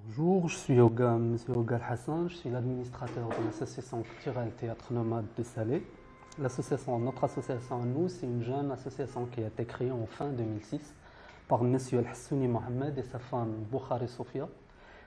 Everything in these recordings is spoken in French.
Bonjour, je suis Monsieur Ogal Hassan, je suis l'administrateur de l'association culturelle Théâtre Nomade de Salé. Notre association à nous, c'est une jeune association qui a été créée en fin 2006 par Monsieur El Hassouni Mohamed et sa femme Boukhari Sofia.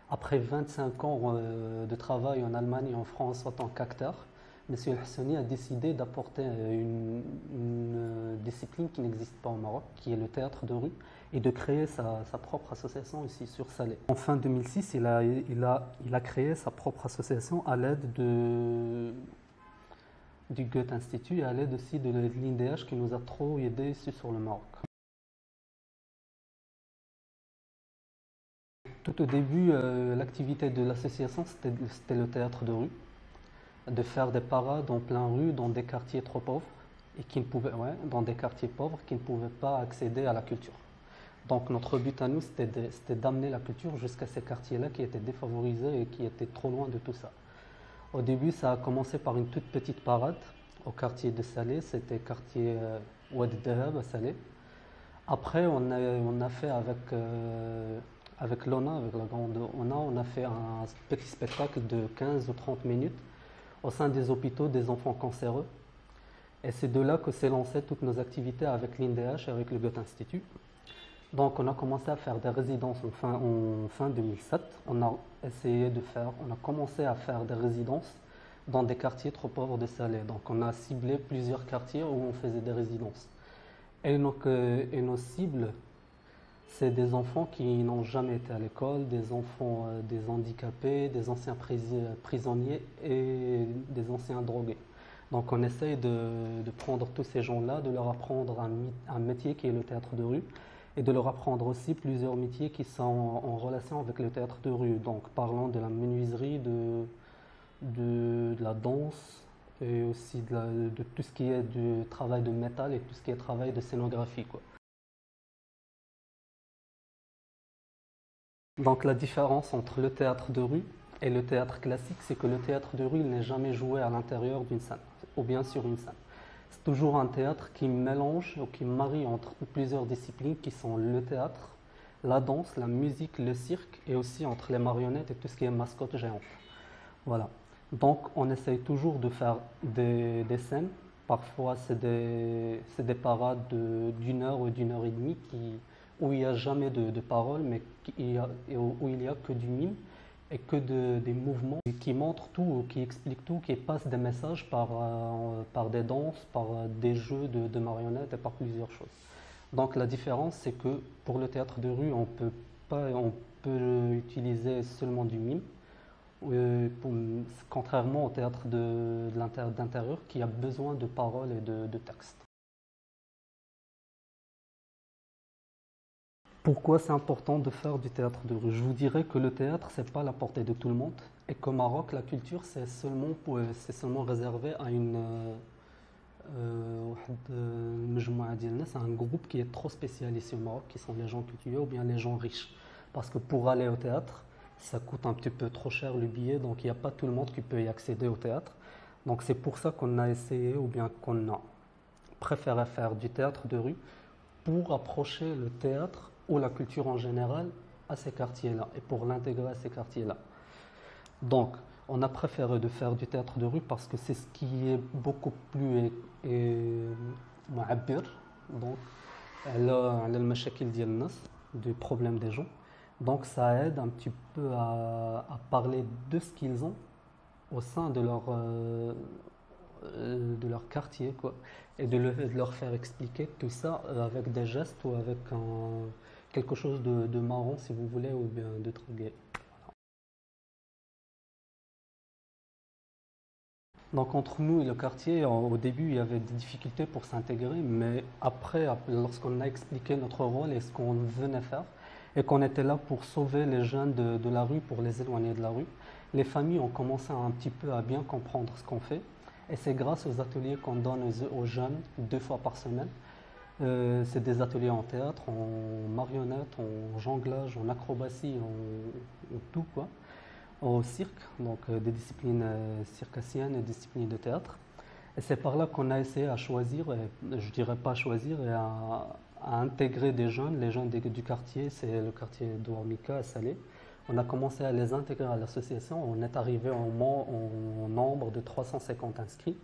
Après 25 ans de travail en Allemagne et en France en tant qu'acteur, Monsieur El Hassouni a décidé d'apporter une discipline qui n'existe pas au Maroc, qui est le théâtre de rue, et de créer sa propre association ici sur Salé. En fin 2006, il a créé sa propre association à l'aide du Goethe Institut et à l'aide aussi de l'INDH qui nous a trop aidé ici sur le Maroc. Tout au début, l'activité de l'association, c'était le théâtre de rue, de faire des parades en plein rue dans des quartiers trop pauvres et dans des quartiers pauvres qui ne pouvaient pas accéder à la culture. Donc notre but à nous, c'était d'amener la culture jusqu'à ces quartiers-là qui étaient défavorisés et qui étaient trop loin de tout ça. Au début, ça a commencé par une toute petite parade au quartier de Salé, c'était quartier Ouad Dahab à Salé. Après, on a fait avec l'ONA, avec la grande ONA, on a fait un petit spectacle de 15 ou 30 minutes au sein des hôpitaux des enfants cancéreux. Et c'est de là que s'est lancé toutes nos activités avec l'INDH et avec le Goethe Institut. Donc on a commencé à faire des résidences en fin 2007. On a commencé à faire des résidences dans des quartiers trop pauvres de Salé. Donc on a ciblé plusieurs quartiers où on faisait des résidences. Et nos cibles, c'est des enfants qui n'ont jamais été à l'école, des enfants, des handicapés, des anciens prisonniers et des anciens drogués. Donc on essaye de prendre tous ces gens-là, de leur apprendre un métier qui est le théâtre de rue et de leur apprendre aussi plusieurs métiers qui sont en relation avec le théâtre de rue. Donc parlant de la menuiserie, de la danse et aussi de tout ce qui est du travail de métal et tout ce qui est travail de scénographie, quoi. Donc la différence entre le théâtre de rue et le théâtre classique, c'est que le théâtre de rue il n'est jamais joué à l'intérieur d'une scène, ou bien sur une scène. C'est toujours un théâtre qui mélange ou qui marie entre plusieurs disciplines qui sont le théâtre, la danse, la musique, le cirque et aussi entre les marionnettes et tout ce qui est mascotte géante. Voilà. Donc on essaye toujours de faire des scènes. Parfois c'est des parades d'une heure ou d'une heure et demie où il n'y a jamais de paroles, mais où il n'y a que du mime et que des mouvements qui montrent tout, qui expliquent tout, qui passent des messages par des danses, par des jeux de marionnettes et par plusieurs choses. Donc la différence, c'est que pour le théâtre de rue, on peut utiliser seulement du mime, contrairement au théâtre d'intérieur qui a besoin de paroles et de textes. Pourquoi c'est important de faire du théâtre de rue? Je vous dirais que le théâtre, c'est pas à la portée de tout le monde et qu'au Maroc, la culture, c'est seulement réservé à c'est un groupe qui est trop spécial ici au Maroc, qui sont les gens cultivés ou bien les gens riches. Parce que pour aller au théâtre, ça coûte un petit peu trop cher le billet, donc il n'y a pas tout le monde qui peut y accéder au théâtre. Donc c'est pour ça qu'on a essayé ou bien qu'on a préféré faire du théâtre de rue pour approcher le théâtre ou la culture en général à ces quartiers-là et pour l'intégrer à ces quartiers-là. Donc, on a préféré de faire du théâtre de rue parce que c'est ce qui est beaucoup plus معبر. Donc, على المشاكل ديال الناس, des problèmes des gens. Donc, ça aide un petit peu à parler de ce qu'ils ont au sein de leur quartier, quoi, et de leur faire expliquer tout ça avec des gestes ou avec quelque chose de marrant, si vous voulez, ou bien de très gai. Donc entre nous et le quartier, au début, il y avait des difficultés pour s'intégrer, mais après, lorsqu'on a expliqué notre rôle et ce qu'on venait faire, et qu'on était là pour sauver les jeunes de la rue, pour les éloigner de la rue, les familles ont commencé un petit peu à bien comprendre ce qu'on fait. Et c'est grâce aux ateliers qu'on donne aux jeunes 2 fois par semaine. C'est des ateliers en théâtre, en marionnettes, en jonglage, en acrobatie, en tout, quoi, au cirque, donc des disciplines circassiennes et des disciplines de théâtre. Et c'est par là qu'on a essayé à choisir, et je dirais pas choisir, et à intégrer des jeunes. Les jeunes du quartier, c'est le quartier d'Ouarmika à Salé, On a commencé à les intégrer à l'association. On est arrivé au nombre de 350 inscrits.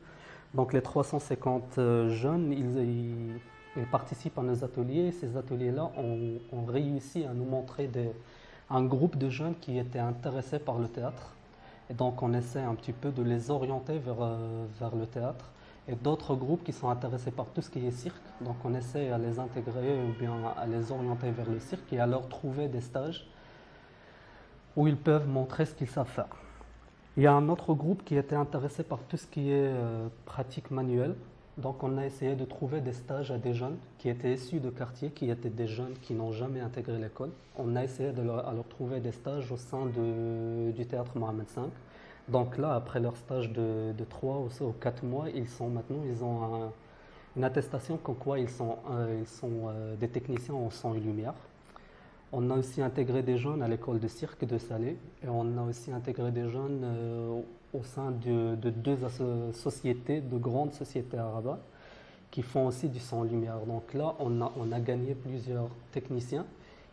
Donc les 350 jeunes, ils participent à nos ateliers. Ces ateliers-là ont réussi à nous montrer un groupe de jeunes qui étaient intéressés par le théâtre. Et donc on essaie un petit peu de les orienter vers le théâtre. Et d'autres groupes qui sont intéressés par tout ce qui est cirque. Donc on essaie à les intégrer ou bien à les orienter vers le cirque et à leur trouver des stages où ils peuvent montrer ce qu'ils savent faire. Il y a un autre groupe qui était intéressé par tout ce qui est pratique manuelle. Donc on a essayé de trouver des stages à des jeunes qui étaient issus de quartiers, qui étaient des jeunes qui n'ont jamais intégré l'école. On a essayé de leur trouver des stages au sein du théâtre Mohamed V. Donc là, après leur stage de 3 ou 4 mois, ils ont une attestation comme quoi ils sont des techniciens en son et lumière. On a aussi intégré des jeunes à l'école de cirque de Salé et on a aussi intégré des jeunes au sein de deux sociétés, de grandes sociétés arabes qui font aussi du son lumière. Donc là, on a gagné plusieurs techniciens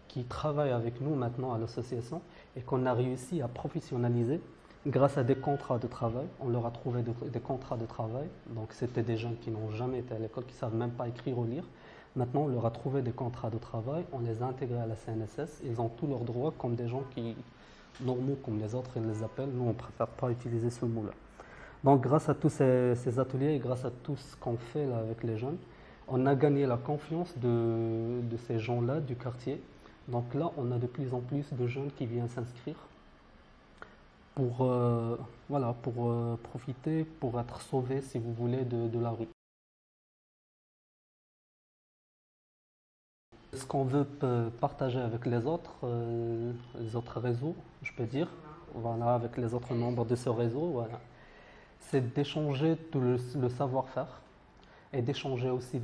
qui travaillent avec nous maintenant à l'association et qu'on a réussi à professionnaliser grâce à des contrats de travail. On leur a trouvé des contrats de travail. Donc c'était des jeunes qui n'ont jamais été à l'école, qui ne savent même pas écrire ou lire. Maintenant, on leur a trouvé des contrats de travail, on les a intégrés à la CNSS, ils ont tous leurs droits comme des gens normaux comme les autres, ils les appellent. Nous, on ne préfère pas utiliser ce mot-là. Donc, grâce à tous ces ateliers et grâce à tout ce qu'on fait là, avec les jeunes, on a gagné la confiance de ces gens-là du quartier. Donc là, on a de plus en plus de jeunes qui viennent s'inscrire pour profiter, pour être sauvés, si vous voulez, de la rue. Ce qu'on veut partager avec les autres réseaux, je peux dire, voilà, avec les autres membres de ce réseau, voilà, c'est d'échanger tout le savoir-faire et d'échanger aussi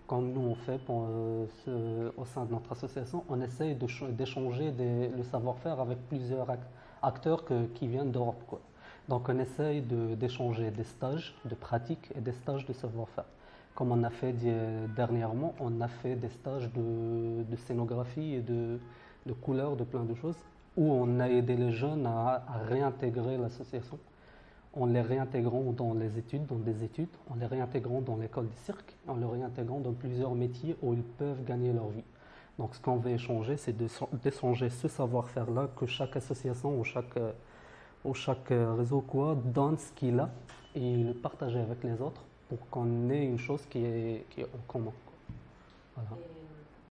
comme nous on fait au sein de notre association, on essaye d'échanger le savoir-faire avec plusieurs acteurs qui viennent d'Europe, quoi. Donc on essaye d'échanger des stages de pratique et des stages de savoir-faire. Comme on a fait dernièrement, on a fait des stages de scénographie et de couleurs, de plein de choses, où on a aidé les jeunes à réintégrer l'association, en les réintégrant dans des études, en les réintégrant dans l'école du cirque, en les réintégrant dans plusieurs métiers où ils peuvent gagner leur vie. Donc ce qu'on veut échanger, c'est d'échanger ce savoir-faire-là que chaque association ou chaque réseau donne ce qu'il a et le partager avec les autres pour qu'on ait une chose qui est en commun. Voilà.